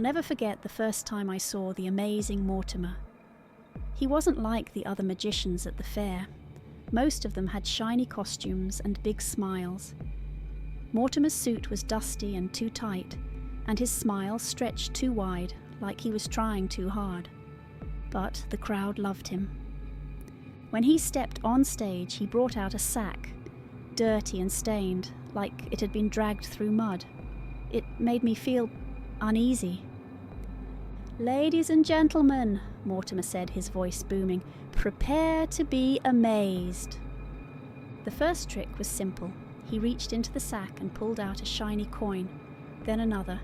never forget the first time I saw the amazing Mortimer. He wasn't like the other magicians at the fair. Most of them had shiny costumes and big smiles. Mortimer's suit was dusty and too tight, and his smile stretched too wide, like he was trying too hard. But the crowd loved him. When he stepped on stage, he brought out a sack, dirty and stained, like it had been dragged through mud. It made me feel uneasy. "Ladies and gentlemen," Mortimer said, his voice booming, "prepare to be amazed." The first trick was simple. He reached into the sack and pulled out a shiny coin, then another,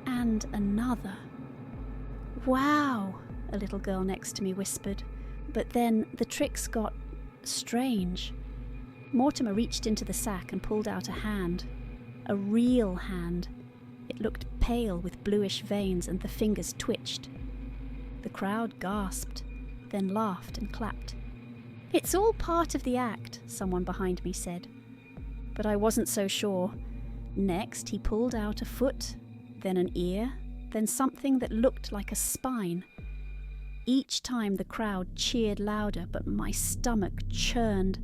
and another. "Wow," a little girl next to me whispered. But then the tricks got strange. Mortimer reached into the sack and pulled out a hand. A real hand. It looked pale with bluish veins and the fingers twitched. The crowd gasped, then laughed and clapped. "It's all part of the act," someone behind me said. But I wasn't so sure. Next, he pulled out a foot, then an ear, then something that looked like a spine. Each time the crowd cheered louder, but my stomach churned.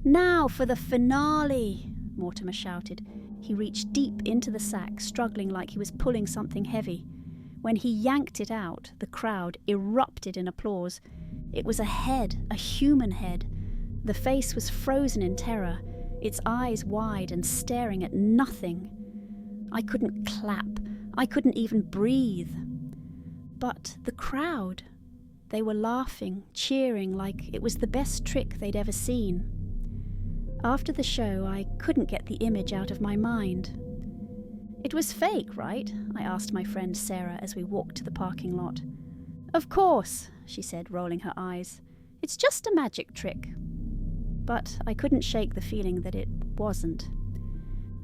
"Now for the finale," Mortimer shouted. He reached deep into the sack, struggling like he was pulling something heavy. When he yanked it out, the crowd erupted in applause. It was a head, a human head. The face was frozen in terror, its eyes wide and staring at nothing. I couldn't clap. I couldn't even breathe. But the crowd, they were laughing, cheering like it was the best trick they'd ever seen. After the show, I couldn't get the image out of my mind. "It was fake, right?" I asked my friend Sarah as we walked to the parking lot. "Of course," she said, rolling her eyes. "It's just a magic trick." But I couldn't shake the feeling that it wasn't.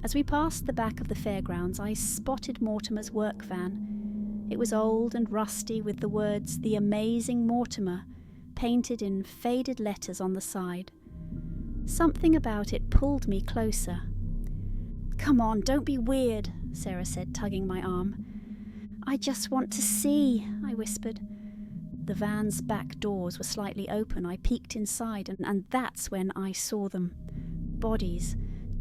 As we passed the back of the fairgrounds, I spotted Mortimer's work van. It was old and rusty with the words "The Amazing Mortimer" painted in faded letters on the side. Something about it pulled me closer. "Come on, don't be weird," Sarah said, tugging my arm. "I just want to see," I whispered. The van's back doors were slightly open. I peeked inside, and that's when I saw them. Bodies,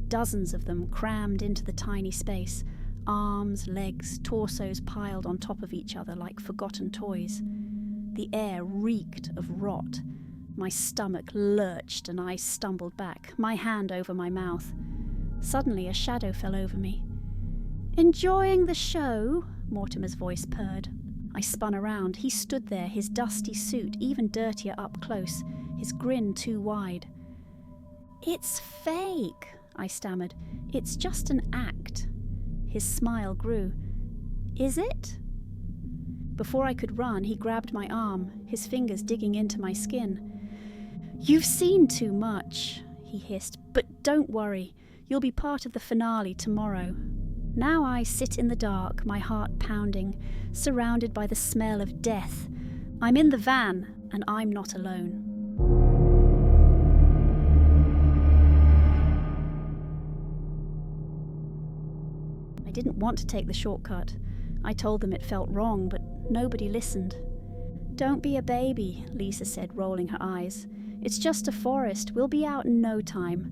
dozens of them crammed into the tiny space. Arms, legs, torsos piled on top of each other like forgotten toys. The air reeked of rot. My stomach lurched and I stumbled back, my hand over my mouth. Suddenly a shadow fell over me. "Enjoying the show?" Mortimer's voice purred. I spun around. He stood there, his dusty suit even dirtier up close, his grin too wide. "It's fake," I stammered. "It's just an act." His smile grew. "Is it?" Before I could run, he grabbed my arm, his fingers digging into my skin. "You've seen too much," he hissed, "but don't worry. You'll be part of the finale tomorrow." Now I sit in the dark, my heart pounding, surrounded by the smell of death. I'm in the van, and I'm not alone. I didn't want to take the shortcut. I told them it felt wrong, but nobody listened. "Don't be a baby," Lisa said, rolling her eyes. "It's just a forest. We'll be out in no time.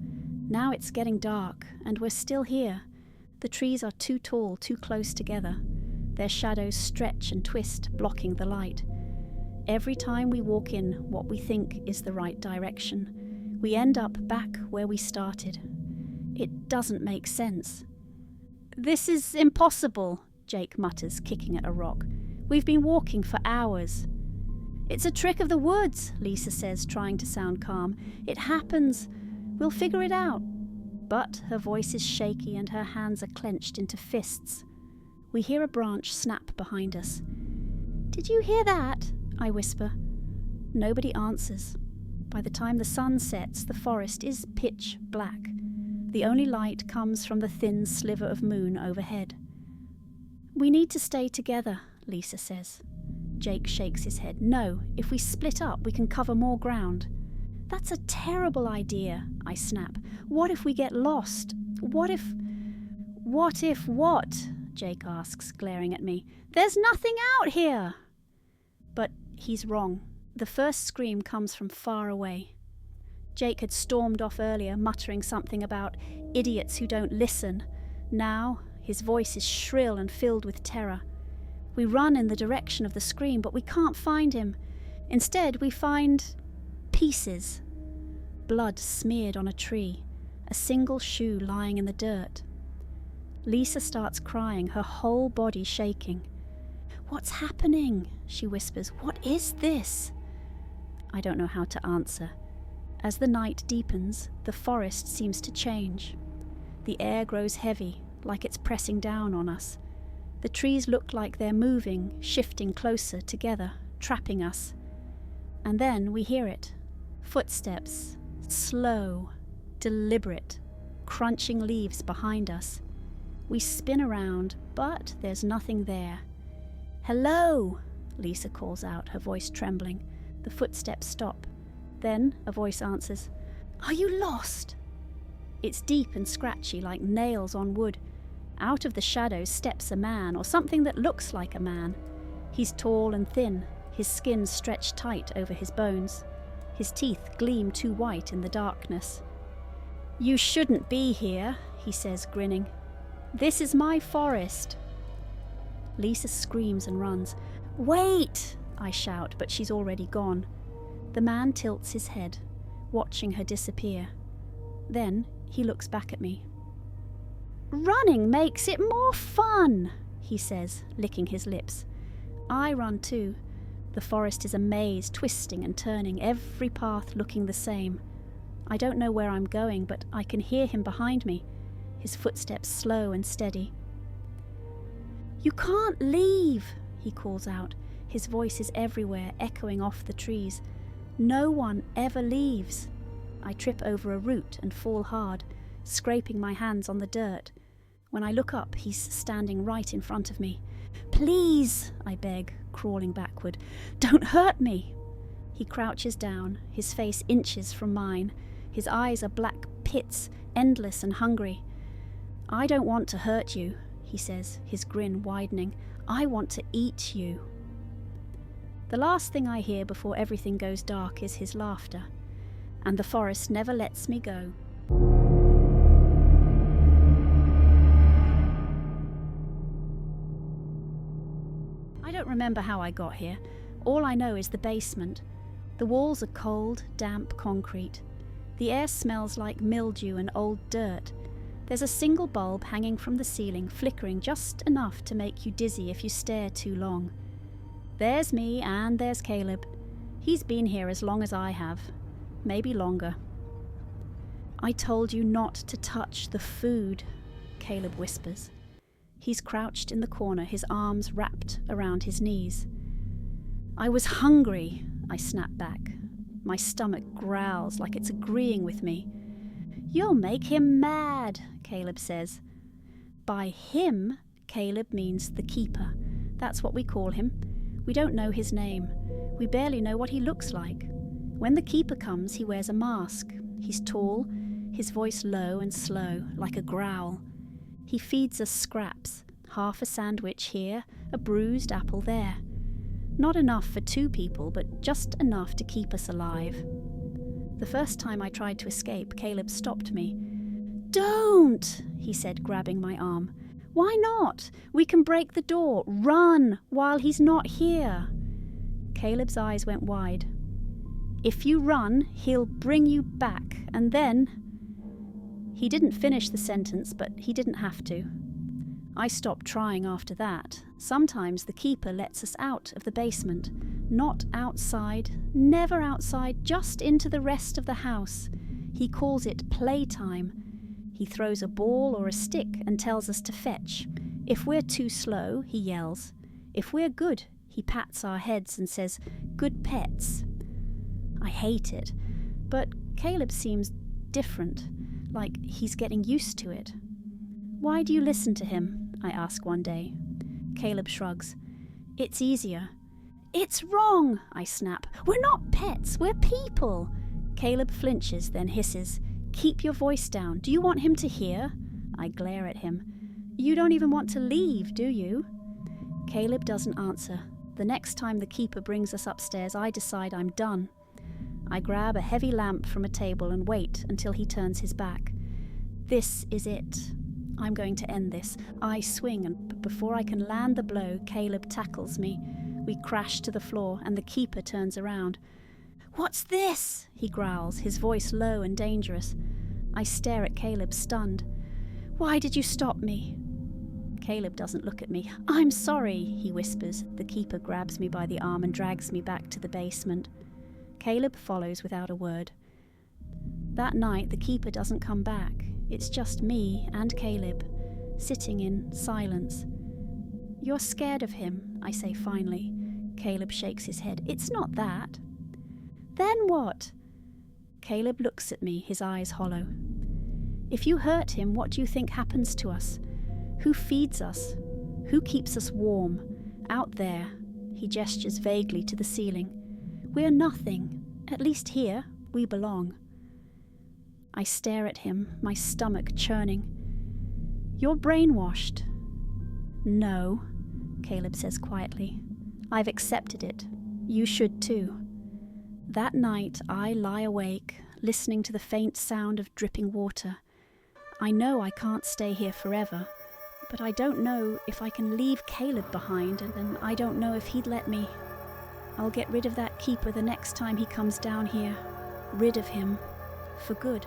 Now it's getting dark, and we're still here. The trees are too tall, too close together. Their shadows stretch and twist, blocking the light. Every time we walk in what we think is the right direction, we end up back where we started. It doesn't make sense." "This is impossible," Jake mutters, kicking at a rock. "We've been walking for hours." "It's a trick of the woods," Lisa says, trying to sound calm. "It happens. We'll figure it out." But her voice is shaky and her hands are clenched into fists. We hear a branch snap behind us. "Did you hear that?" I whisper. Nobody answers. By the time the sun sets, the forest is pitch black. The only light comes from the thin sliver of moon overhead. "We need to stay together," Lisa says. Jake shakes his head. "No, if we split up, we can cover more ground." "That's a terrible idea," I snap. "What if we get lost? What if what?" Jake asks, glaring at me. "There's nothing out here!" But he's wrong. The first scream comes from far away. Jake had stormed off earlier, muttering something about idiots who don't listen. Now, his voice is shrill and filled with terror. We run in the direction of the scream, but we can't find him. Instead, we find pieces. Blood smeared on a tree, a single shoe lying in the dirt. Lisa starts crying, her whole body shaking. "What's happening?" she whispers. "What is this?" I don't know how to answer. As the night deepens, the forest seems to change. The air grows heavy, like it's pressing down on us. The trees look like they're moving, shifting closer together, trapping us. And then we hear it. Footsteps, slow, deliberate, crunching leaves behind us. We spin around, but there's nothing there. "Hello!" Lisa calls out, her voice trembling. The footsteps stop. Then a voice answers, "Are you lost?" It's deep and scratchy, like nails on wood. Out of the shadows steps a man, or something that looks like a man. He's tall and thin, his skin stretched tight over his bones. His teeth gleam too white in the darkness. "You shouldn't be here," he says, grinning. "This is my forest." Lisa screams and runs. "Wait!" I shout, but she's already gone. The man tilts his head, watching her disappear. Then he looks back at me. "Running makes it more fun," he says, licking his lips. I run too. The forest is a maze, twisting and turning, every path looking the same. I don't know where I'm going, but I can hear him behind me, his footsteps slow and steady. "You can't leave," he calls out. His voice is everywhere, echoing off the trees. "No one ever leaves." I trip over a root and fall hard, scraping my hands on the dirt. When I look up, he's standing right in front of me. "Please," I beg, crawling backward. "Don't hurt me." He crouches down, his face inches from mine. His eyes are black pits, endless and hungry. "I don't want to hurt you," he says, his grin widening. "I want to eat you." The last thing I hear before everything goes dark is his laughter. And the forest never lets me go. I don't remember how I got here. All I know is the basement. The walls are cold, damp concrete. The air smells like mildew and old dirt. There's a single bulb hanging from the ceiling, flickering just enough to make you dizzy if you stare too long. There's me, and there's Caleb. He's been here as long as I have. Maybe longer. "I told you not to touch the food," Caleb whispers. He's crouched in the corner, his arms wrapped around his knees. "I was hungry," I snap back. My stomach growls like it's agreeing with me. "You'll make him mad," Caleb says. By him, Caleb means the keeper. That's what we call him. We don't know his name. We barely know what he looks like. When the keeper comes, he wears a mask. He's tall, his voice low and slow, like a growl. He feeds us scraps, half a sandwich here, a bruised apple there. Not enough for 2 people, but just enough to keep us alive. The first time I tried to escape, Caleb stopped me. "Don't!" he said, grabbing my arm. "Why not? We can break the door. Run while he's not here." Caleb's eyes went wide. "If you run, he'll bring you back, and then..." He didn't finish the sentence, but he didn't have to. I stopped trying after that. Sometimes the keeper lets us out of the basement. Not outside, never outside, just into the rest of the house. He calls it playtime. He throws a ball or a stick and tells us to fetch. If we're too slow, he yells. If we're good, he pats our heads and says, "Good pets." I hate it, but Caleb seems different, like he's getting used to it. "Why do you listen to him?" I ask one day. Caleb shrugs. "It's easier." "It's wrong," I snap. "We're not pets, we're people." Caleb flinches, then hisses. "Keep your voice down. Do you want him to hear?" I glare at him. You don't even want to leave, do you? Caleb doesn't answer. The next time the keeper brings us upstairs, I decide I'm done. I grab a heavy lamp from a table and wait until he turns his back. This is it. I'm going to end this. I swing, and before I can land the blow, Caleb tackles me. We crash to the floor, and the keeper turns around. "What's this?" he growls, his voice low and dangerous. I stare at Caleb, stunned. "Why did you stop me?" Caleb doesn't look at me. "I'm sorry," he whispers. The keeper grabs me by the arm and drags me back to the basement. Caleb follows without a word. That night, the keeper doesn't come back. It's just me and Caleb, sitting in silence. "You're scared of him," I say finally. Caleb shakes his head. "It's not that." "Then what?" Caleb looks at me, his eyes hollow. "If you hurt him, what do you think happens to us? Who feeds us? Who keeps us warm? Out there," he gestures vaguely to the ceiling. "We're nothing. At least here, we belong." I stare at him, my stomach churning. "You're brainwashed." "No," Caleb says quietly. "I've accepted it. You should too." That night, I lie awake, listening to the faint sound of dripping water. I know I can't stay here forever, but I don't know if I can leave Caleb behind, and I don't know if he'd let me. I'll get rid of that keeper the next time he comes down here. Rid of him. For good.